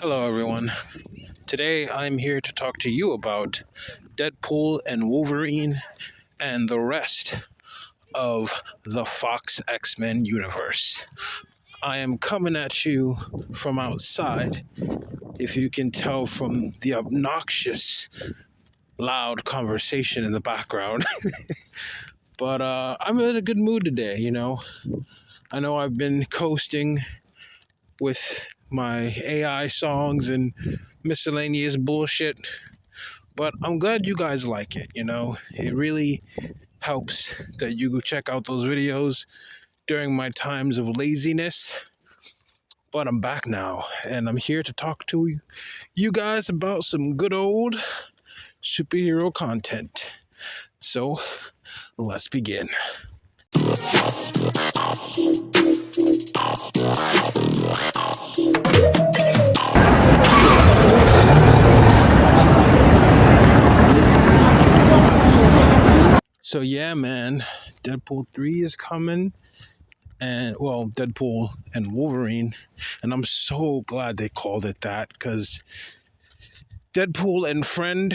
Hello, everyone. Today I'm here to talk to you about Deadpool and Wolverine and the rest of the Fox X Men universe. I am coming at you from outside, if you can tell from the obnoxious, loud conversation in the background. But I'm in a good mood today. I know I've been coasting with my AI songs and miscellaneous bullshit. But I'm glad you guys like it. It really helps that you go check out those videos during my times of laziness. But I'm back now, and I'm here to talk to you guys about some good old superhero content. So, let's begin. So, yeah, man, Deadpool 3 is coming. And well, Deadpool and Wolverine, and I'm so glad they called it that because Deadpool and Friend,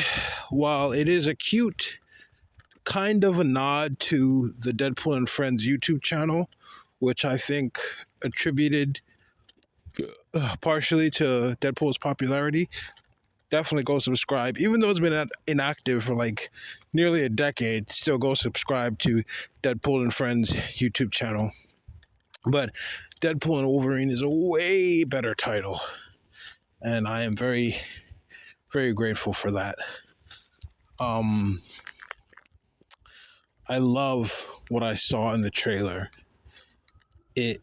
while it is a cute kind of a nod to the Deadpool and Friends YouTube channel, which I think attributed partially to Deadpool's popularity, definitely go subscribe. Even though it's been inactive for like nearly a decade, still go subscribe to Deadpool and Friends YouTube channel. But Deadpool and Wolverine is a way better title, and I am very, very grateful for that. Um, I love what I saw in the trailer. It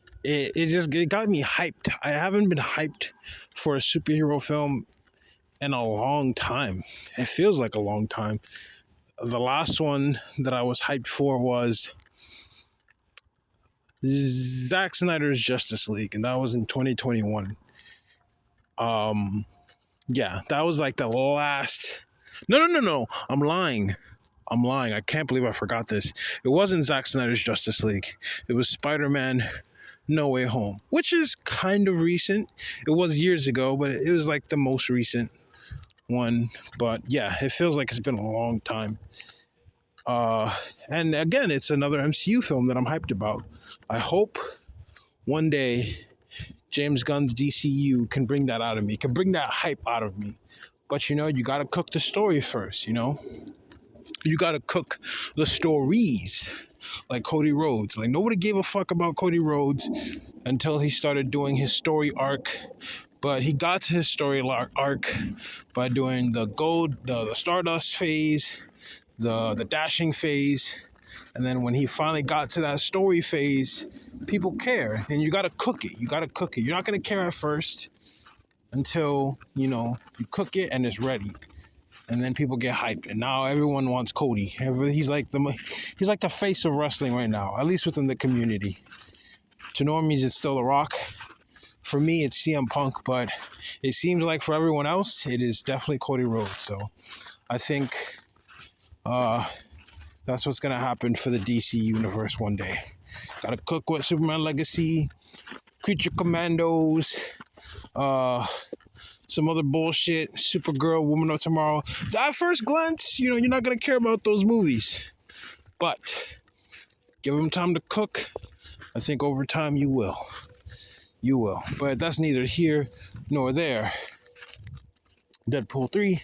got me hyped. I haven't been hyped for a superhero film in a long time. It feels like a long time. The last one that I was hyped for was Zack Snyder's Justice League, and that was in 2021. Yeah, that was like the last. No. I'm lying. I can't believe I forgot this. It wasn't Zack Snyder's Justice League. It was Spider-Man No Way Home, which is kind of recent. It was years ago, but it was like the most recent one. But yeah, it feels like it's been a long time. And again, it's another MCU film that I'm hyped about. I hope one day James Gunn's DCU can bring that out of me, can bring that hype out of me. But you gotta cook the story first. You gotta cook the stories like Cody Rhodes. Like nobody gave a fuck about Cody Rhodes until he started doing his story arc. But he got to his story arc by doing the Stardust phase, the dashing phase, and then when he finally got to that story phase, people care, and you gotta cook it. You're not gonna care at first until you cook it and it's ready, and then people get hyped, and now everyone wants Cody. He's like the face of wrestling right now, at least within the community. To normies, it's still The Rock. For me, it's CM Punk, but it seems like for everyone else, it is definitely Cody Rhodes. So I think that's what's gonna happen for the DC universe one day. Gotta cook with Superman Legacy, Creature Commandos, some other bullshit, Supergirl, Woman of Tomorrow. At first glance, you're not gonna care about those movies, but give them time to cook. I think over time you will. But that's neither here nor there. Deadpool 3.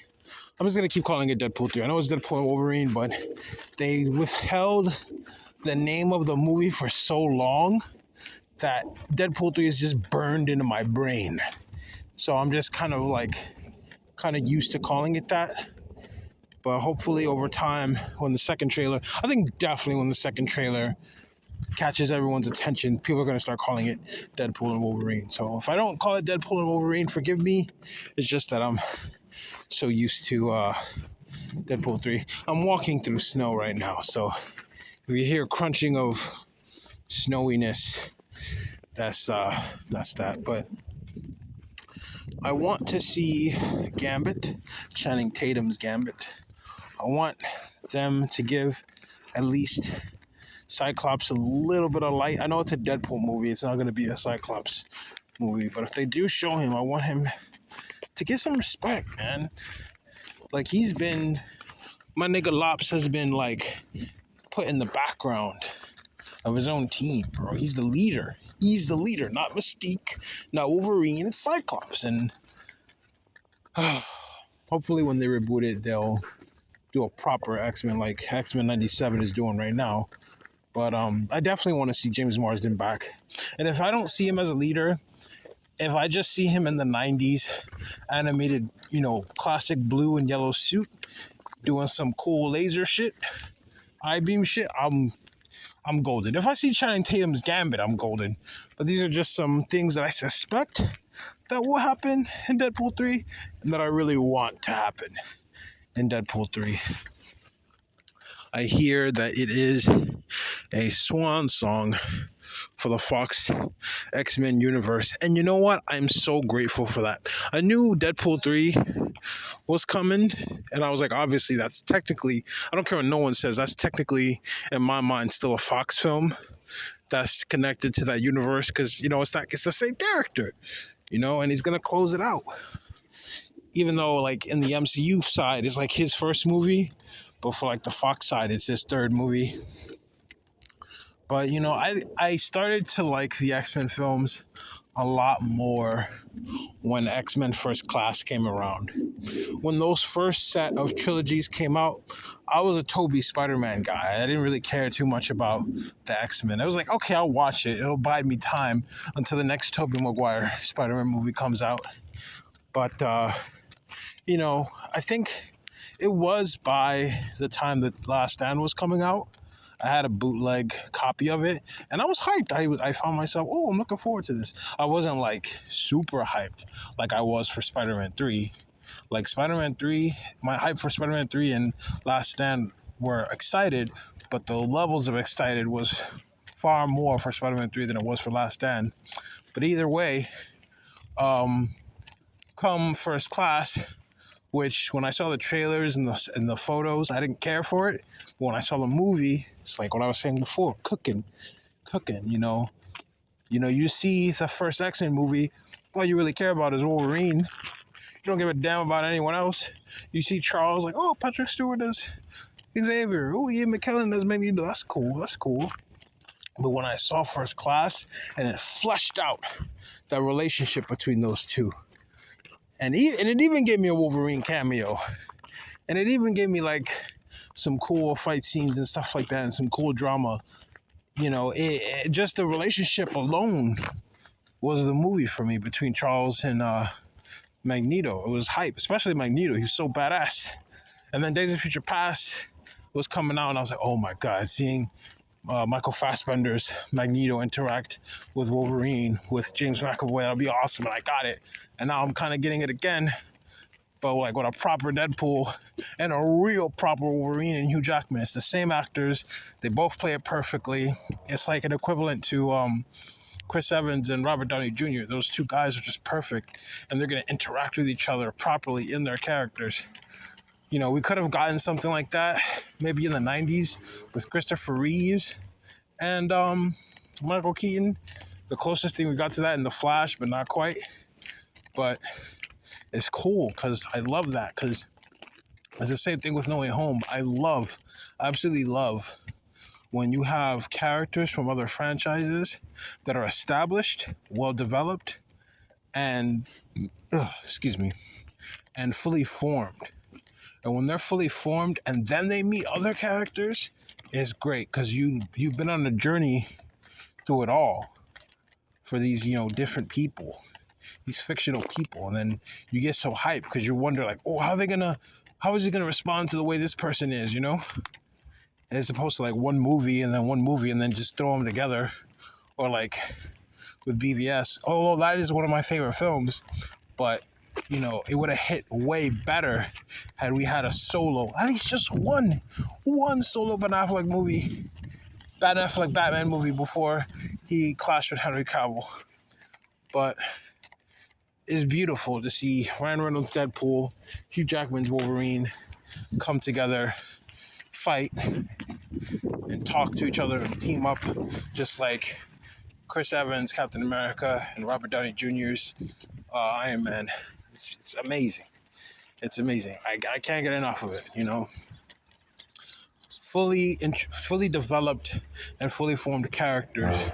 I'm just gonna keep calling it Deadpool 3. I know it's Deadpool and Wolverine, but they withheld the name of the movie for so long that Deadpool 3 is just burned into my brain. So I'm just kind of used to calling it that. But hopefully over time, when the second trailer, I think definitely when the second trailer catches everyone's attention, people are going to start calling it Deadpool and Wolverine. So if I don't call it Deadpool and Wolverine, forgive me. It's just that I'm so used to Deadpool 3. I'm walking through snow right now, so if you hear crunching of snowiness, that's that. But I want to see Gambit, Channing Tatum's Gambit. I want them to give at least Cyclops a little bit of light. I know it's a Deadpool movie. It's not going to be a Cyclops movie. But if they do show him, I want him to get some respect, man. Like he's been, my nigga Lops has been like put in the background of his own team, bro. He's the leader. He's the leader, not Mystique, not Wolverine. It's Cyclops, and hopefully when they reboot it, they'll do a proper X-Men like X-Men 97 is doing right now. But I definitely want to see James Marsden back. And if I don't see him as a leader, if I just see him in the 90s animated, classic blue and yellow suit doing some cool laser shit, I-beam shit, I'm golden. If I see Channing Tatum's Gambit, I'm golden. But these are just some things that I suspect that will happen in Deadpool 3 and that I really want to happen in Deadpool 3. I hear that it is a swan song for the Fox X-Men universe. And you know what? I'm so grateful for that. I knew Deadpool 3 was coming, and I was like, obviously, that's technically, I don't care what no one says, that's technically, in my mind, still a Fox film that's connected to that universe, because, it's the same character, and he's going to close it out. Even though, like, in the MCU side, it's like his first movie, but for, like, the Fox side, it's his third movie. But, I started to like the X-Men films a lot more when X-Men First Class came around. When those first set of trilogies came out, I was a Tobey Spider-Man guy. I didn't really care too much about the X-Men. I was like, okay, I'll watch it. It'll buy me time until the next Tobey Maguire Spider-Man movie comes out. But, I think it was by the time that Last Stand was coming out. I had a bootleg copy of it, and I was hyped. I found myself, I'm looking forward to this. I wasn't, like, super hyped like I was for Spider-Man 3. Like, Spider-Man 3, my hype for Spider-Man 3 and Last Stand were excited, but the levels of excited was far more for Spider-Man 3 than it was for Last Stand. But either way, come First Class, which when I saw the trailers and the photos, I didn't care for it. But when I saw the movie, it's like what I was saying before, cooking, you see the first X-Men movie, all you really care about is Wolverine. You don't give a damn about anyone else. You see Charles, like, Patrick Stewart as Xavier. Ian McKellen as Magneto. That's cool. But when I saw First Class, and it fleshed out that relationship between those two, and it even gave me a Wolverine cameo. And it even gave me, like, some cool fight scenes and stuff like that and some cool drama. Just the relationship alone was the movie for me between Charles and Magneto. It was hype, especially Magneto. He was so badass. And then Days of Future Past was coming out, and I was like, oh, my God, seeing Michael Fassbender's Magneto interact with Wolverine, with James McAvoy, that'll be awesome, and I got it. And now I'm kind of getting it again, but like with a proper Deadpool and a real proper Wolverine and Hugh Jackman. It's the same actors. They both play it perfectly. It's like an equivalent to Chris Evans and Robert Downey Jr. Those two guys are just perfect, and they're going to interact with each other properly in their characters. We could have gotten something like that maybe in the 90s with Christopher Reeves and Michael Keaton. The closest thing we got to that in The Flash, but not quite. But it's cool because I love that, because it's the same thing with No Way Home. I absolutely love when you have characters from other franchises that are established, well-developed, and, and fully formed. And when they're fully formed and then they meet other characters, it's great because you've been on a journey through it all for these, different people, these fictional people. And then you get so hyped because you wonder, like, how is he gonna respond to the way this person is, As opposed to like one movie and then just throw them together. Or like with BVS, although that is one of my favorite films, but it would have hit way better had we had a solo, at least just one solo Ben Affleck Batman movie before he clashed with Henry Cavill. But it's beautiful to see Ryan Reynolds' Deadpool, Hugh Jackman's Wolverine come together, fight, and talk to each other and team up, just like Chris Evans, Captain America, and Robert Downey Jr.'s Iron Man. It's amazing. It's amazing. I can't get enough of it. You know, fully developed and fully formed characters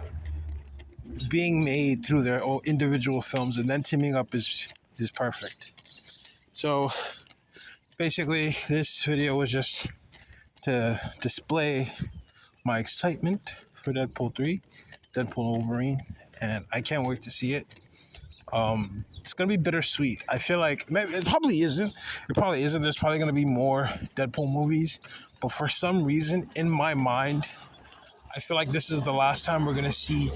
being made through their own individual films and then teaming up is perfect. So basically, this video was just to display my excitement for Deadpool 3, Deadpool Wolverine, and I can't wait to see it. It's gonna be bittersweet. I feel like maybe it probably isn't. It probably isn't. There's probably gonna be more Deadpool movies, but for some reason, in my mind, I feel like this is the last time we're gonna see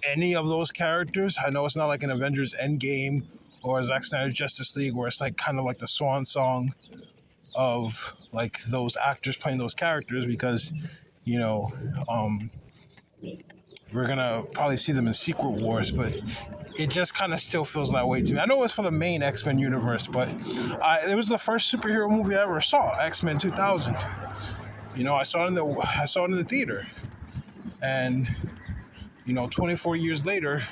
any of those characters. I know it's not like an Avengers Endgame or Zack Snyder's Justice League, where it's like kind of like the swan song of like those actors playing those characters, because you know we're gonna probably see them in Secret Wars, but it just kind of still feels that way to me. I know it's for the main X-Men universe, but it was the first superhero movie I ever saw, X-Men 2000. You know, I saw it in the theater, and 24 years later,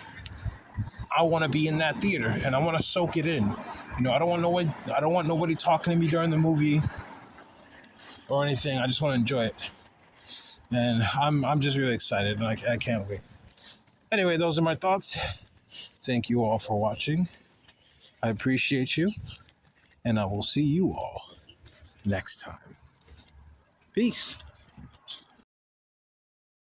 I want to be in that theater and I want to soak it in. I don't want nobody talking to me during the movie or anything. I just want to enjoy it, and I'm just really excited, and I can't wait. Anyway, those are my thoughts. Thank you all for watching. I appreciate you, and I will see you all next time. Peace.